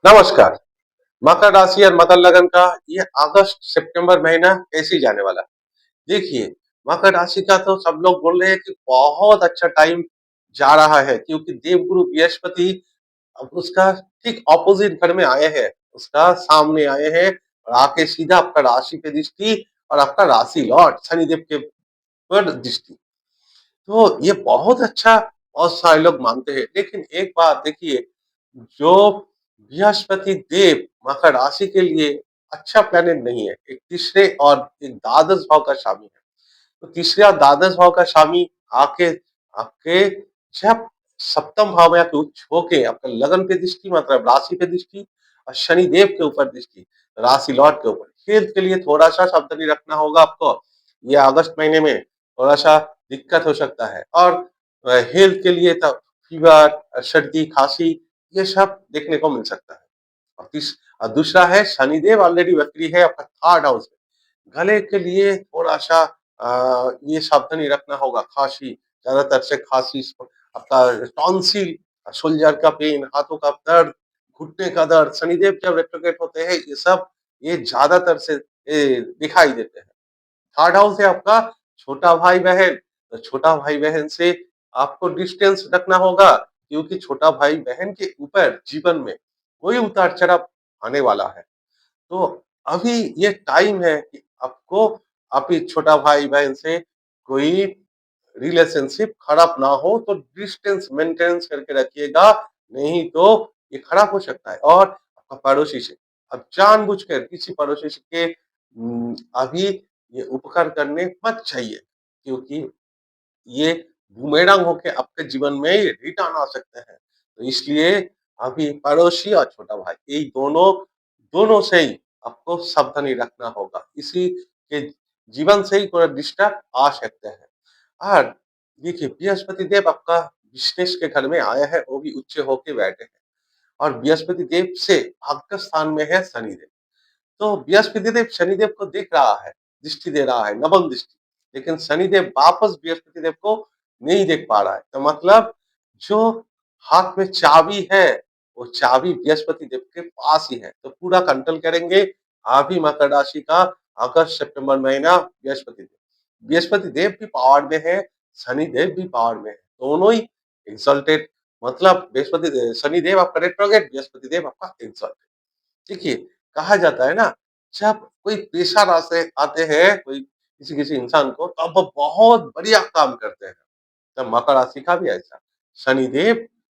नमस्कार। मकर राशि और मकर लगन का ये अगस्त सितंबर महीना कैसे जाने वाला है? देखिए, मकर राशि का तो सब लोग बोल रहे हैं कि बहुत अच्छा टाइम जा रहा है क्योंकि देवगुरु बृहस्पति अब उसका ठीक ऑपोजिट घर में आए हैं, उसका सामने आए हैं और आके सीधा आपका राशि पे दृष्टि और आपका राशि लॉर्ड शनिदेव के पर दृष्टि। तो ये बहुत अच्छा बहुत सारे लोग मानते हैं। लेकिन एक बात देखिए, जो बृहस्पति देव मकर राशि के लिए अच्छा प्लेनेट नहीं है। एक तीसरे और एक द्वादश भाव का स्वामी है। तो तीसरे और द्वादश भाव का स्वामी आके आपके जब सप्तम भाव में आके उच्च होके आपका लगन पे दृष्टि मतलब राशि पे दृष्टि और शनि देव के ऊपर दृष्टि, राशि लॉर्ड के ऊपर। हेल्थ के लिए थोड़ा-सा सावधानी रखना होगा आपको। ये अगस्त महीने में थोड़ा-सा दिक्कत हो सकता है और हेल्थ के लिए तो फीवर, सर्दी, खाँसी ये सब देखने को मिल सकता है। और दूसरा है शनिदेव ऑलरेडी वक्री है आपका थर्ड हाउस में। गले के लिए थोड़ा-सा ये सावधानी रखना होगा, खाँसी, ज़्यादातर से खाँसी आपका टॉन्सिल, शोल्डर का पेन, हाथों का दर्द, घुटने का दर्द, शनिदेव जब रेट्रोग्रेड होते हैं ये ज़्यादातर से दिखाई देते हैं। थर्ड हाउस है आपका छोटा भाई-बहन, तो छोटा भाई-बहन से आपको डिस्टेंस रखना होगा क्योंकि छोटा भाई-बहन के ऊपर जीवन में कोई उतार-चढ़ाव आने वाला है। तो अभी ये टाइम है कि आपको आपके छोटा भाई-बहन से कोई रिलेशनशिप खराब ना हो तो डिस्टेंस मेंटेनेंस करके रखिएगा, नहीं तो ये खराब हो सकता है। और आपका पड़ोसी से अब जानबूझकर किसी पड़ोसी से के अभी ये उपकार करने मत चाहिए क्योंकि ये बूमेरंग होके आपके जीवन में रिटर्न आ सकते हैं। तो इसलिए अभी पड़ोसी और छोटा भाई ये दोनों से ही आपको सावधानी रखना होगा। इसी के जीवन से ही थोड़ा डिस्टर्ब आ सकते हैं। और देखिए बृहस्पति देव आपका बिज़नेस के घर में आया है, वो भी उच्च होके बैठे हैं और बृहस्पति देव से आपका स्थान में है शनिदेव। तो बृहस्पति देव शनिदेव को देख रहा है, दृष्टि दे रहा है, नवम दृष्टि। लेकिन शनिदेव वापस बृहस्पति देव को नहीं देख पा रहा है। तो मतलब जो हाथ में चाबी है, वो चाबी बृहस्पति देव के पास ही है। तो पूरा कंट्रोल करेंगे आप ही मकर राशि का अगस्त सितंबर महीना बृहस्पति देव। बृहस्पति देव भी पावर में है, शनि देव भी पावर में है। दोनों ही एक्सल्टेड मतलब बृहस्पति शनि देव आपका रेट्रोग्रेड, बृहस्पति देव आपका एक्सल्टेड। देखिए, कहा जाता है ना, जब कोई प्रेशर आसे आते हैं कोई किसी-किसी इंसान को तब वो बहुत बढ़िया काम करते हैं। तो मकर राशि का भी ऐसा। शनिदेव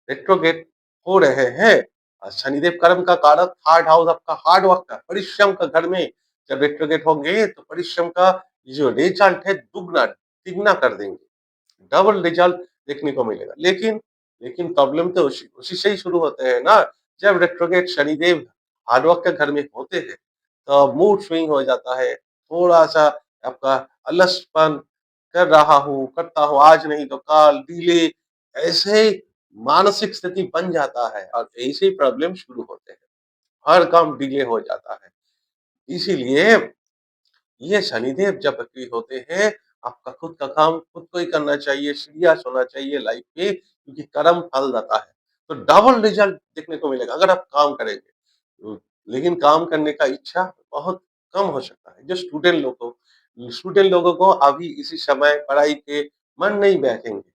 रेट्रोग्रेड हो रहे हैं और शनिदेव कर्म का कारक थर्ड हाउस आपका हार्ड वर्क का, परिश्रम का घर में जब रेट्रोग्रेड होंगे तो परिश्रम का जो रिजल्ट है दुगना, तिगुना कर देंगे। डबल रिजल्ट देखने को मिलेगा। लेकिन प्रॉब्लम तो उसी उसी से ही शुरू होते हैं ना, जब रेट्रोग्रेड शनिदेव हार्डवर्क के घर में होते हैं, तो मूड स्विंग हो जाता है, थोड़ा-सा आपका अलसपन कर रहा हूँ, करता हूँ, आज नहीं तो कल, डिले ऐसे ही मानसिक स्थिति बन जाता है और ऐसे ही प्रॉब्लम शुरू होते हैं। हर काम डिले हो जाता है। इसीलिए ये शनिदेव जब सक्रिय होते हैं, आपका खुद का काम खुद को ही करना चाहिए, सीरियस होना चाहिए लाइफ में क्योंकि कर्म फलदाता है। तो डबल रिजल्ट देखने को मिलेगा अगर आप काम करेंगे। लेकिन काम करने का इच्छा बहुत कम हो सकता है। जो स्टूडेंट लोगों को अभी इसी समय पढ़ाई पे मन नहीं बैठेंगे।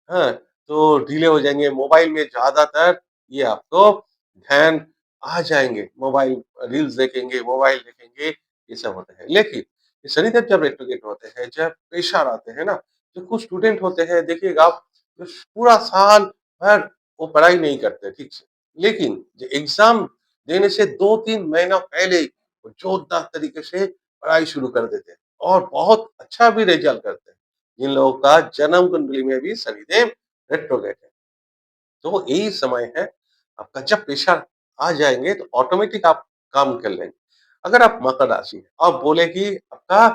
हाँ, तो ढीले हो जाएँगे, मोबाइल में ज़्यादातर ये आपको ध्यान आ जाएँगे, मोबाइल रील्स देखेंगे, मोबाइल देखेंगे, ये सब होता है। लेकिन ये शनिदेव जब रेट्रोग्रेड होते हैं, जब प्रेशर आते हैं ना, तो कुछ स्टूडेंट होते हैं देखिएगा आप, जो पूरा साल भर वो पढ़ाई नहीं करते ठीक से। लेकिन जो एग्ज़ाम देने से 2-3 महीना पहले वो जोरदार तरीके से पढ़ाई शुरू कर देते हैं और बहुत अच्छा भी रिज़ल्ट करते हैं। जिन लोगों का जन्म कुंडली में भी शनिदेव रेट्रोग्रेड है। तो यही समय है आपका जब प्रेशर आ जाएँगे तो ऑटोमेटिक आप काम कर लेंगे। अगर आप मकर राशि है और बोले कि आपका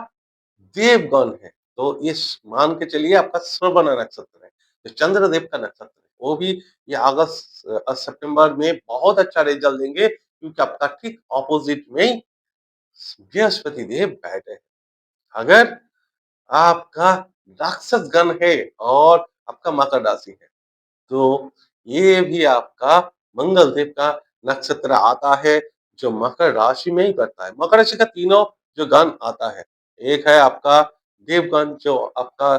देवगण है, तो ये मान के चलिए आपका श्रवण नक्षत्र है, जो चंद्रदेव का नक्षत्र है, वो भी ये अगस्त सितंबर में बहुत अच्छा रिजल्ट देंगे क्योंकि आपका ठीक अपोजिट में ही बृहस्पति देव बैठे हैं। अगर आपका राक्षस गण है और आपका मकर राशि है, तो ये भी आपका मंगल देव का नक्षत्र आता है जो मकर राशि में ही पड़ता है। मकर राशि का तीनों जो गण आता है, एक है आपका देवगण जो आपका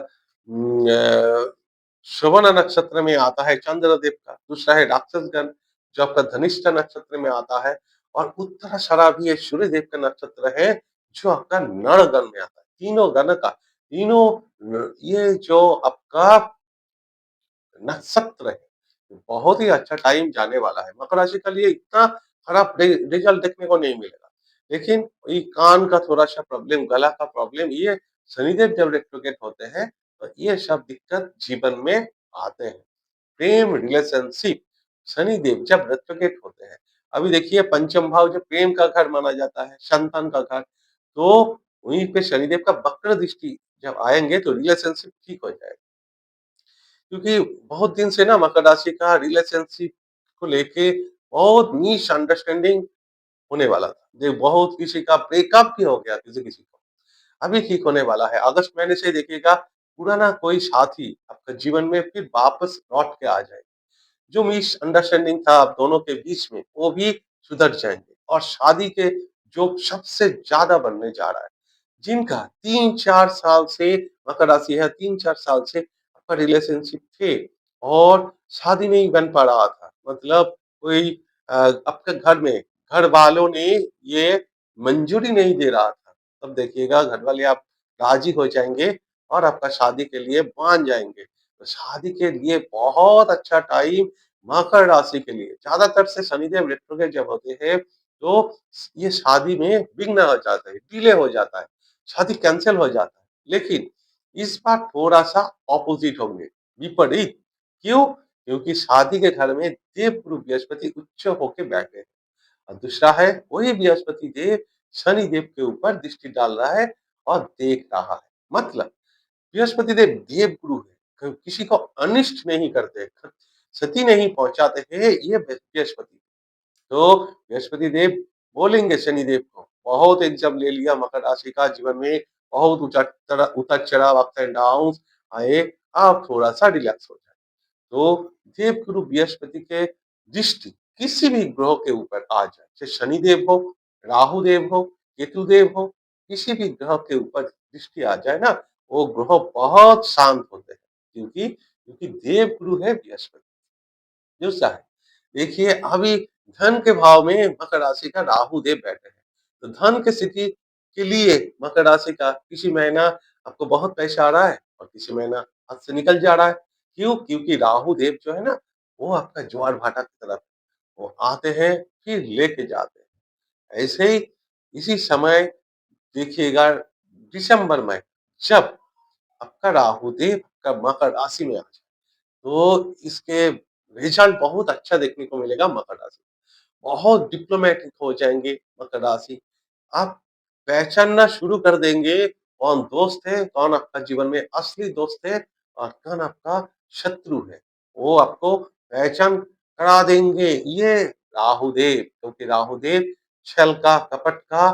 श्रवण नक्षत्र में आता है चंद्रदेव का, दूसरा है राक्षस गण जो आपका धनिष्ठा नक्षत्र में आता है और उत्तराषाढ़ा भी ये सूर्यदेव का नक्षत्र है जो आपका नर गण में आता है। तीनों गण का तीनों ये जो आपका नक्षत्र है बहुत ही अच्छा टाइम जाने वाला है। मकर राशि के लिए इतना खराब रिजल्ट देखने को नहीं मिलेगा, लेकिन ये कान का थोड़ा सा प्रॉब्लम, गला का प्रॉब्लम, ये शनिदेव जब रेट्रोगेट होते हैं तो ये सब दिक्कत जीवन में आते हैं। प्रेम रिलेशनशिप शनिदेव जब रेट्रोगेट होते हैं, अभी देखिए पंचम भाव जो प्रेम का घर माना जाता है, संतान का घर, तो वहीं पे शनिदेव का वक्र दृष्टि जब आएंगे तो रिलेशनशिप ठीक हो जाएगा। क्योंकि बहुत दिन से ना मकर राशि का रिलेशनशिप को लेके बहुत मिसअंडरस्टैंडिंग होने वाला था। बहुत किसी का ब्रेकअप भी हो गया किसी-किसी को। अभी ठीक होने वाला है। अगस्त महीने से देखिएगा पुराना कोई साथी आपका जीवन में फिर वापस लौट के आ जाएगा। जो मिसअंडरस्टैंडिंग था आप दोनों के बीच में वो भी सुधर जाएँगे और शादी के जो सबसे ज़्यादा बनने जा रहा है। जिनका 3-4 साल से मकर राशि है 3-4 साल से आपका रिलेशनशिप थे और शादी नहीं बन पा रहा था। मतलब कोई आपके घर में घर वालों ने ये मंजूरी नहीं दे रहा था। तब देखिएगा घर वाले आप राज़ी हो जाएँगे और आपका शादी के लिए मान जाएँगे। तो शादी के लिए बहुत अच्छा टाइम मकर राशि के लिए। ज़्यादातर से शनिदेव रेट्रोगेट जब होते हैं तो ये शादी में विघ्न हो जाता है, डिले हो जाता है। शादी कैंसल हो जाता है। लेकिन इस बार थोड़ा-सा ऑपोज़िट होंगे, विपरीत। क्यों? क्योंकि शादी के घर में देवगुरु बृहस्पति उच्च होके बैठे हैं और दूसरा है वही बृहस्पति देव शनि देव के ऊपर दृष्टि डाल रहा है और देख रहा है। मतलब बृहस्पति देव देवगुरु है, किसी को अनिष्ट नहीं करते, क्षति नहीं पहुँचाते हैं, ये बृहस्पति। तो बृहस्पति देव बोलेंगे शनिदेव को, बहुत एग्ज़ाम ले लिया मकर राशि का जीवन में, बहुत उतार-चढ़ाव, अप्स एंड डाउन्स आए, आप थोड़ा-सा रिलैक्स हो जाएँ। तो देवगुरु बृहस्पति के दृष्टि किसी भी ग्रह के ऊपर आ जाए, चाहे शनिदेव हो, राहु देव हो, केतु देव हो, किसी भी ग्रह के ऊपर दृष्टि आ जाए ना, वो ग्रह बहुत शांत होते हैं, क्योंकि देवगुरु है बृहस्पति। दूसरा है, देखिए अभी धन के भाव में मकर राशि का राहु देव बैठे हैं। तो धन की स्थिति के लिए मकर राशि का किसी महीना आपको बहुत पैसा आ रहा है और किसी महीना हाथ से निकल जा रहा है। क्यों? क्योंकि राहु देव जो है ना, वो आपका ज्वार-भाटा की तरफ वो आते हैं फिर लेके जाते हैं। ऐसे ही इसी समय देखिएगा दिसंबर में जब आपका राहु देव का मकर राशि में आ जाए, तो इसके रिजल्ट बहुत अच्छा देखने को मिलेगा मकर राशि। बहुत डिप्लोमैटिक हो जाएँगे मकर राशि। आप पहचानना शुरू कर देंगे कौन दोस्त है, कौन आपका जीवन में असली दोस्त है और कौन आपका शत्रु है। वो आपको पहचान करा देंगे। ये राहुदेव, क्योंकि राहुदेव छल का, कपट का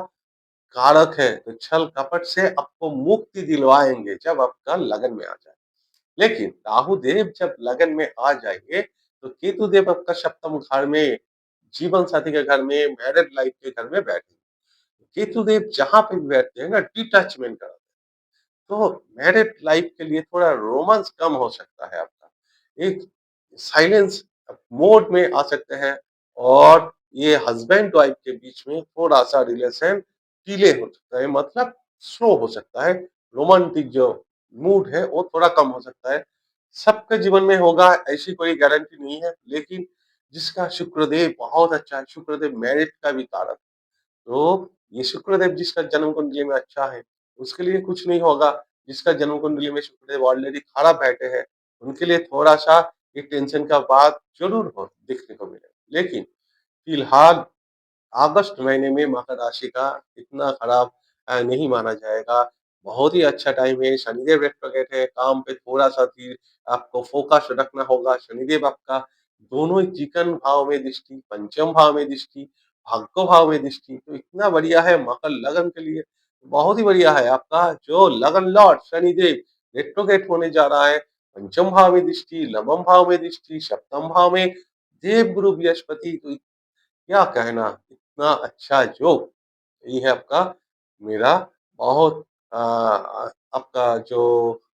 कारक है। तो छल कपट से आपको मुक्ति दिलवाएँगे जब आपका लगन में आ जाए। लेकिन राहु देव जब लगन में आ जाएँगे, तो केतु देव आपका सप्तम घर में, जीवन साथी के घर में, मैरिड लाइफ के घर में बैठेंगे। केतु देव जहाँ पे भी बैठते हैं ना डिटैचमेंट कराते हैं। तो मैरिड लाइफ के लिए थोड़ा रोमांस कम हो सकता है आपका। एक साइलेंस मोड में आ सकते हैं और ये हस्बैंड वाइफ के बीच में थोड़ा-सा रिलेशन डिले हो सकता है, मतलब स्लो हो सकता है। रोमांटिक जो मूड है वो थोड़ा कम हो सकता है। सबके जीवन में होगा ऐसी कोई गारंटी नहीं है, लेकिन जिसका शुक्रदेव बहुत अच्छा है, शुक्रदेव मैरिज का भी कारक, तो ये शुक्रदेव जिसका जन्म कुंडली में अच्छा है, उसके लिए कुछ नहीं होगा। जिसका जन्म कुंडली में शुक्रदेव ऑलरेडी खराब बैठे हैं, उनके लिए थोड़ा-सा ये टेंशन का बात ज़रूर हो देखने को मिलेगा। लेकिन फिलहाल अगस्त महीने में मकर राशि का इतना खराब नहीं माना जाएगा। बहुत ही अच्छा टाइम है, शनिदेव रेट्रोगेट है, काम पे थोड़ा-सा धीर आपको फ़ोकस रखना होगा। शनिदेव आपका दोनों ही चिकन भाव में दृष्टि, पंचम भाव में दृष्टि, भाग्य भाव में दृष्टि, तो इतना बढ़िया है मकर लगन के लिए, बहुत ही बढ़िया है। आपका जो लगन लॉर्ड शनिदेव रेट्रोगेट होने जा रहा है, पंचम भाव में दृष्टि, नवम भाव में दृष्टि, सप्तम भाव में देवगुरु बृहस्पति, तो क्या कहना, इतना अच्छा जोक! यही है आपका मेरा बहुत आपका जो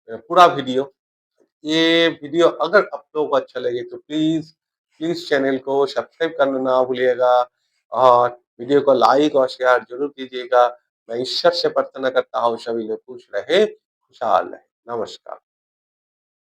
पूरा वीडियो। ये वीडियो अगर आप लोगों को अच्छा लगे तो प्लीज़ चैनल को सब्सक्राइब करना ना भूलिएगा और वीडियो को लाइक और शेयर ज़रूर कीजिएगा। मैं ईश्वर से प्रार्थना करता हूँ सभी लोग खुश रहे, खुशहाल रहे। नमस्कार।